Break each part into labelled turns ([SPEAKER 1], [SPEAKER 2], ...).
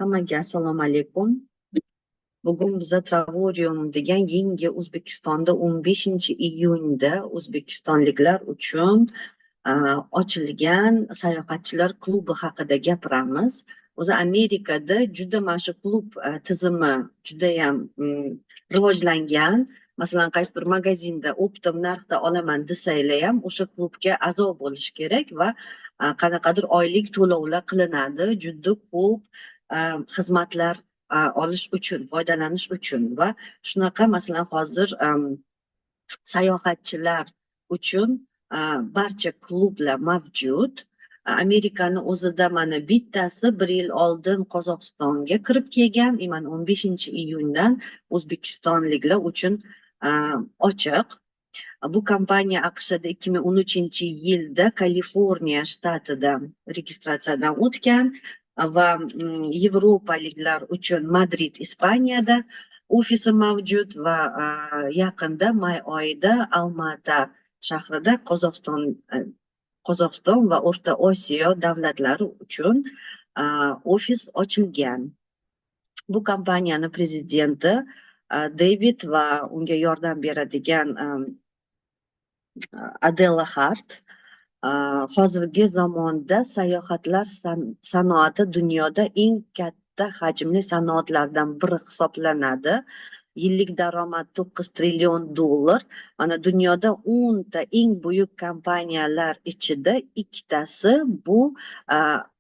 [SPEAKER 1] Hammaga assalomu alaykum. Bugun biza Travorium degan yangi O'zbekistonda 15-iyunda o'zbekistonliklar uchun ochilgan sayohatchilar klubi haqida gapiramiz. O'zi Amerikada juda mana shu klub tizimi judayam rivojlangan. Masalan, qaysi bir magazinda optim narxda olaman desanglar ham o'sha klubga a'zo bo'lish kerak va qanaqadir oylik to'lovlar qilinadi. Juda ko'p xizmatlar olish uchun, foydalanish uchun va shunaqa masalan hozir sayohatchilar uchun barcha klublar mavjud. Amerikani o'zida mana bittasi 1 yil oldin Qozog'istonga kirib kelgan, mana 15-iyundan o'zbekistonliklar uchun ochiq. Bu kompaniya AQShda 2013-yilda Kaliforniya shtatida registratsiyadan o'tgan va yevropaliklar uchun Madrid, Ispaniyada ofisi mavjud va yaqinda may oyida Almata shahrida Qozog'iston va O'rta Osiyo davlatlari uchun ofis ochilgan. Bu kompaniyani prezidenti David va unga yordam beradigan Adela Hart hozirgi zamonda sayohatlar sanoati dunyoda eng katta hajmli sanoatlardan biri hisoblanadi. Yillik daromad $9 trillion. Mana dunyoda 10 ta eng buyuk kompaniyalar ichida ikkitasi bu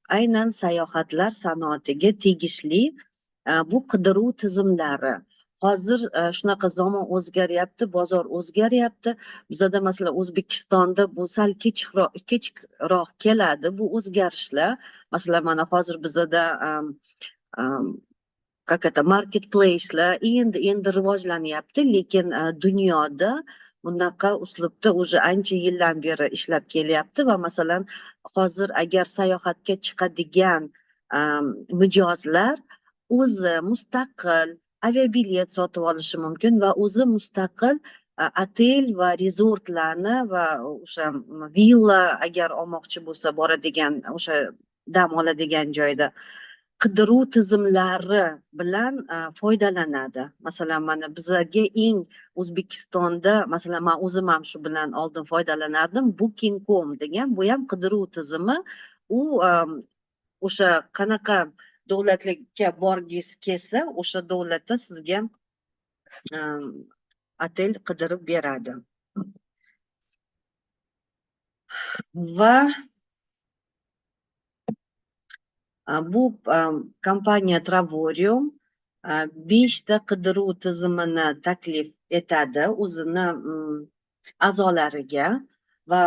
[SPEAKER 1] aynan sayohatlar sanoatiga tegishli. Bu qidiruv tizimlari. Hozir shunaqa zamon o'zgaryapti, bozor o'zgaryapti. Bizada masalan O'zbekistonda bu sal kechroq keladi bu o'zgarishlar. Masalan, mana hozir bizada marketplace'lar endi rivojlanyapti, lekin dunyoda bunaqa uslubda уже ancha yildan beri ishlab kelyapti va masalan hozir agar sayohatga chiqadigan mijozlar o'zi mustaqil aviabilet sotib olishi mumkin va o'zi mustaqil otel va rezortlarni va o'sha villa agar olmoqchi bo'lsa boradigan o'sha dam oladigan joyda qidiruv tizimlari bilan foydalanadi. Masalan, mana bizga eng O'zbekistonda masalan men o'zim ham shu bilan oldin foydalanardim. Booking.com degan bu ham qidiruv tizimi. U o'sha qanaqa davlatlarga borgingiz kelsa, o'sha davlatda sizga otel qidirib beradi. Va bu kompaniya Travorium 5 ta qidiruv tizimini taklif etadi o'zini a'zolariga va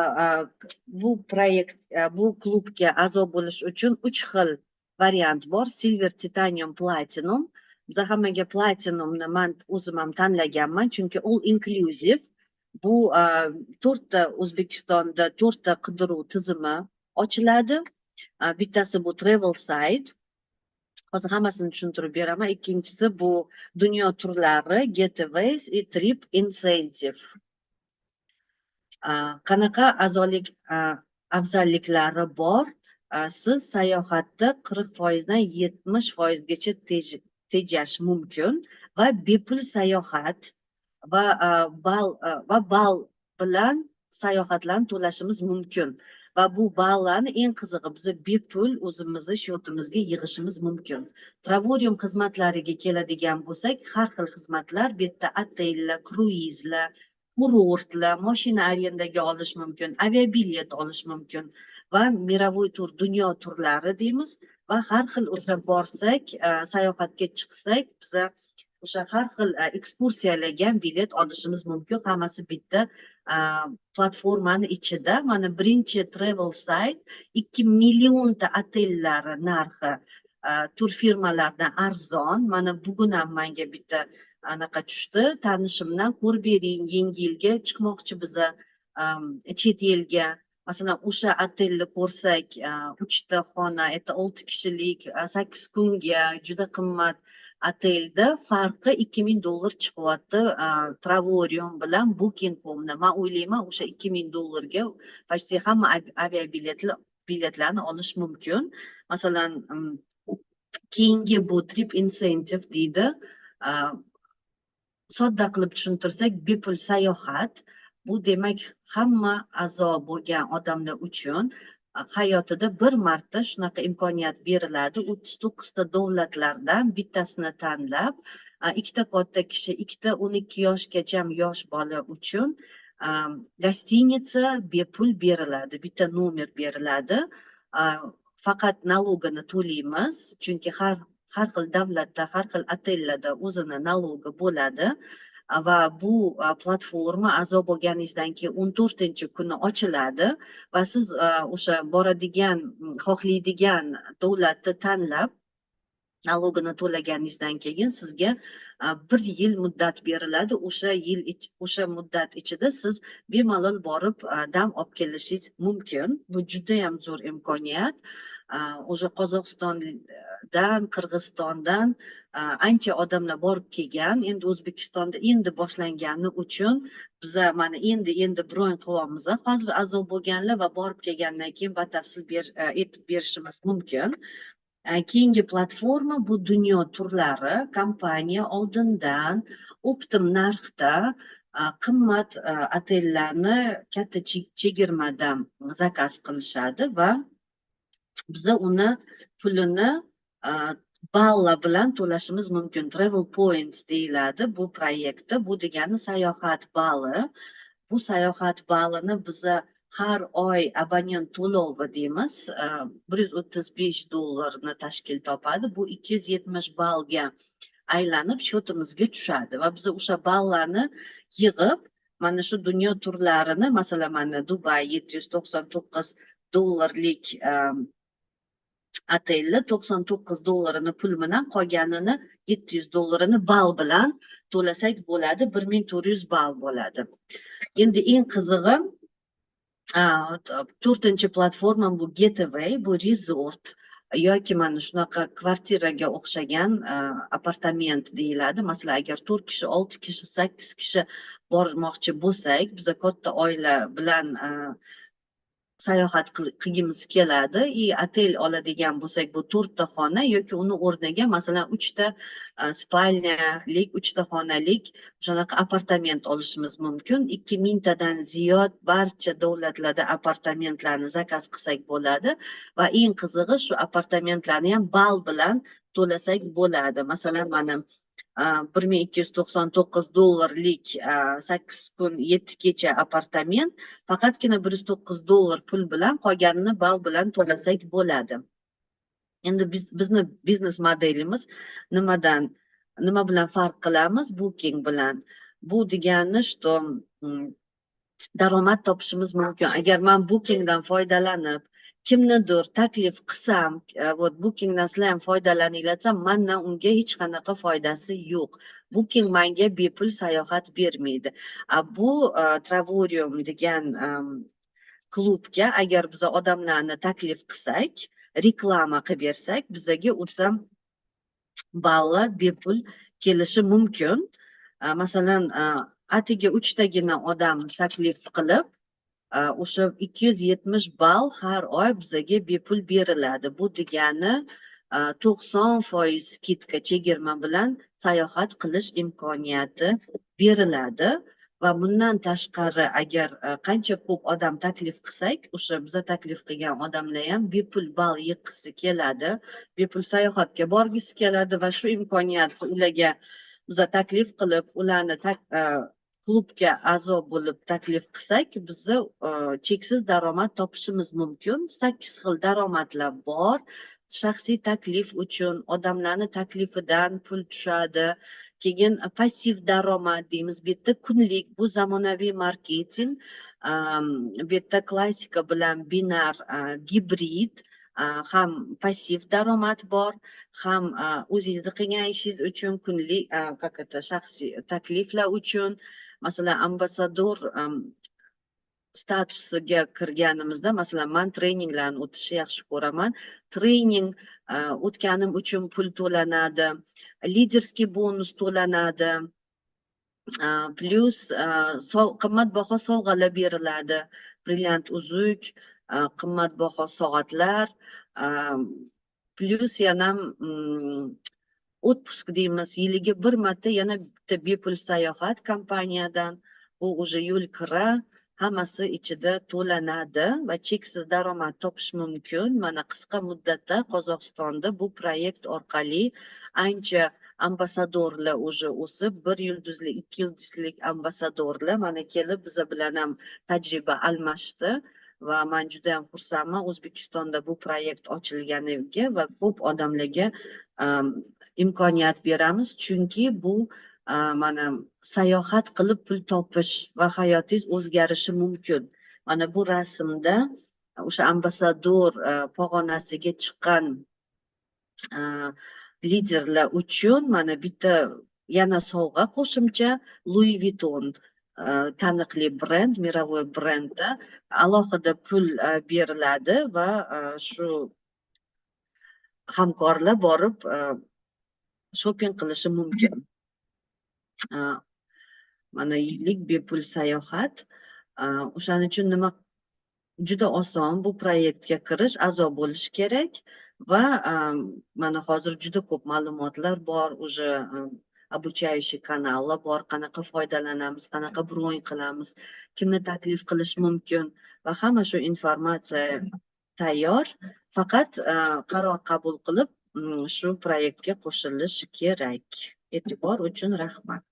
[SPEAKER 1] bu proyekt bu klubga a'zo bo'lish uchun 3 xil variant bor: Silver, Titanium, Platinum. Biz hammaga Platinumni men o'zim ham tanlaganman, chunki all inclusive. Bu 4 ta O'zbekistonda 4 ta qidiruv tizimi ochiladi. Bittasi bu Travel Site. Hozir hammasini tushuntirib beraman. Ikkinchisi bu dunyo turlari, Getaways va Trip Incentive. Qanaqa a'zolik afzalliklari bor? Siz sayohatda 40% dan 70% gacha tejash mumkin va bepul sayohat va ball bilan sayohatlarni to'lashimiz mumkin. Va bu ballarni eng qizig'i biz bepul o'zimizni shotimizga yig'ishimiz mumkin. Travorium xizmatlariga keladigan bo'lsak, har xil xizmatlar, bu yerda otellar, kruizlar, kurortlar, mashina arendaga olish mumkin, aviabilet olish mumkin va mirovoy tur, dunyo turlari deymiz va har xil o'sha borsak, sayohatga chiqsak, biz o'sha har xil ekskursiyalarga bilet olishimiz mumkin. Hammasi bitta platformani ichida. Mana birinchi Travel Site 2 millionta otellari narxi tur firmalardan arzon. Mana bugun ham menga bitta anaqa tushdi. Tanishimdan ko'rib bering, yangi yilga chiqmoqchi biza chet elga. Masalan, o'sha otelni ko'rsak, 3 ta xona, 6 kishilik, 8 kunga juda qimmat otelda farqi $2000 chiqyapti Travorium bilan Booking.com'ni. Men o'ylayman, o'sha $2000ga почти hamma aviabiletlarni olish mumkin. Masalan, Keyingi bu trip incentive deydi. Sodda qilib tushuntirsak, bepul sayohat bu demak hamma a'zo bo'lgan odamlar uchun hayotida bir marta shunaqa imkoniyat beriladi. 39 ta davlatlardan bittasini tanlab, ikkita katta kishi, ikkita 12 yoshgacha yosh bola uchun gostinitsa bepul beriladi, bitta nomer beriladi. Faqat nalogini to'laymiz, chunki har xil davlatda, har xil otellarda o'zini nalogi bo'ladi. Va bu platforma a'zo bo'lganingizdan keyin 14-kuni ochiladi va siz o'sha boradigan, xohlaydigan davlatni tanlab nalogini to'laganingizdan keyin sizga 1 yil muddat beriladi. O'sha muddat ichida siz bemalol borib dam olib kelishingiz mumkin. Bu juda ham zo'r imkoniyat. O'sha Qozog'istondan, Qirg'izistondan ancha odamlar borib kelgan. Endi O'zbekistonda endi boshlangani uchun biza mana endi bron qilyapmiz. Hozir a'zo bo'lganlar va borib kelgandan keyin batafsil aytib berishimiz mumkin. Keyingi platforma bu dunyo turlari. Kompaniya oldindan optim narxda qimmat otellarni katta chegirmadan zakaz qilishadi va biza uni pulini ballar bilan to'lashimiz mumkin. Travel points deyiladi bu proyektda. Bu degani sayohat bali. Bu sayohat balini biza har oy abonent to'lovi deymiz, $135 tashkil topadi. Bu 270 ballga aylanib shotimizga tushadi va biz o'sha ballarni yig'ib mana shu dunyo turlarini, masalan mana Dubay $799lik otelni $99 pul bilan, qolganini $700 ball bilan to'lasak bo'ladi. 1400 ball bo'ladi. Endi eng qizig'i 4-platforma bu Getaway, bu resort yoki mana shunaqa kvartiraga o'xshagan apartament deyiladi. Masalan, agar 4 kishi, 6 kishi, 8 kishi bormoqchi bo'lsak, biza katta oila bilan sayohat qilgimiz keladi. Otel oladigan bo'lsak, bu 4 ta xona yoki uni o'rniga masalan 3 ta spalnyalik, 3 ta xonalik shunaqa apartament olishimiz mumkin. 2000 tadan ziyod barcha davlatlarda apartamentlarni zakaz qilsak bo'ladi va eng qizig'i shu apartamentlarni ham ball bilan to'lasak bo'ladi. Masalan mana $1299lik 8 kun 7 kecha apartament faqatgina $109 pul bilan, qolganini ball bilan to'lasak bo'ladi. Endi bizni biznes modelimiz nima bilan farq qilamiz Booking bilan? Bu degani, что daromad topishimiz mumkin. Agar men Bookingdan foydalanib kimnidir taklif qilsam, Bookingdan sizlar ham foydalaninglar desam, mendan unga hech qanaqa foydasi yo'q. Booking menga bepul sayohat bermaydi. Bu Travorium degan klubga agar biz odamlarni taklif qilsak, reklama qilib bersak, bizaga o'sha ballar bepul kelishi mumkin. Masalan, atiga 3 tagina odam taklif qilib, o'sha 270 ball har oy bizaga bepul beriladi. Bu degani 90% skidka chegirma bilan sayohat qilish imkoniyati beriladi. Va bundan tashqari agar qancha ko'p odam taklif qilsak, o'sha biza taklif qilgan odamlar ham bepul ball yig'gisi keladi, bepul sayohatga borgisi keladi va shu imkoniyatni ularga biza taklif qilib, ularni klubga a'zo bo'lib taklif qilsak, bizni cheksiz daromad topishimiz mumkin. 8 xil daromadlar bor. Shaxsiy taklif uchun odamlarni taklifidan pul tushadi. Keyin passiv daromad deymiz. Bu yerda kunlik, bu zamonaviy marketing. Bu yerda klassika bilan binar gibrid, ham passiv daromad bor, ham o'zingizni qilgan ishingiz uchun kunlik shaxsiy takliflar uchun. Masalan, ambassador statusiga kirganimizda, masalan, men treninglarni o'tishni yaxshi ko'raman. Trening o'tganim uchun pul to'lanadi, liderskiy bonus to'lanadi, plus qimmatbaho sovg'alar beriladi, brilliant uzuk, qimmatbaho soatlar, Plus yana отпуск deymiz, yiliga bir marta yana bitta bepul sayohat kompaniyadan. Bu уже yo'l kira hammasi ichida to'lanadi va cheksiz daromad topish mumkin. Mana qisqa muddatda Qozog'istonda bu proyekt orqali ancha ambasadorlar уже o'sib, 1 yulduzli, 2 yulduzlik ambasadorlar mana kelib biza bilan ham tajriba almashdi va men juda ham xursandman O'zbekistonda bu proyekt ochilganiga va ko'p odamlarga imkoniyat beramiz, chunki bu mana sayohat qilib pul topish va hayotingiz o'zgarishi mumkin. Mana bu rasmda o'sha ambasador pog'onasiga chiqqan liderlar uchun mana bitta yana sovg'a qo'shimcha Louis Vuitton taniqli brend, mirovoy brendda alohida pul beriladi va shu hamkorlar borib shopping qilishi mumkin. Mana yillik bepul sayohat. O'shaning uchun nima juda oson bu proyektga kirish, a'zo bo'lish kerak va mana hozir juda ko'p ma'lumotlar bor, уже обучающий kanallar bor, qanaqa foydalanamiz, qanaqa bron qilamiz, kimni taklif qilish mumkin va hamma shu informatsiya tayyor. Faqat qaror qabul qilib shu proyektga qo'shilish kerak. E'tibor uchun rahmat.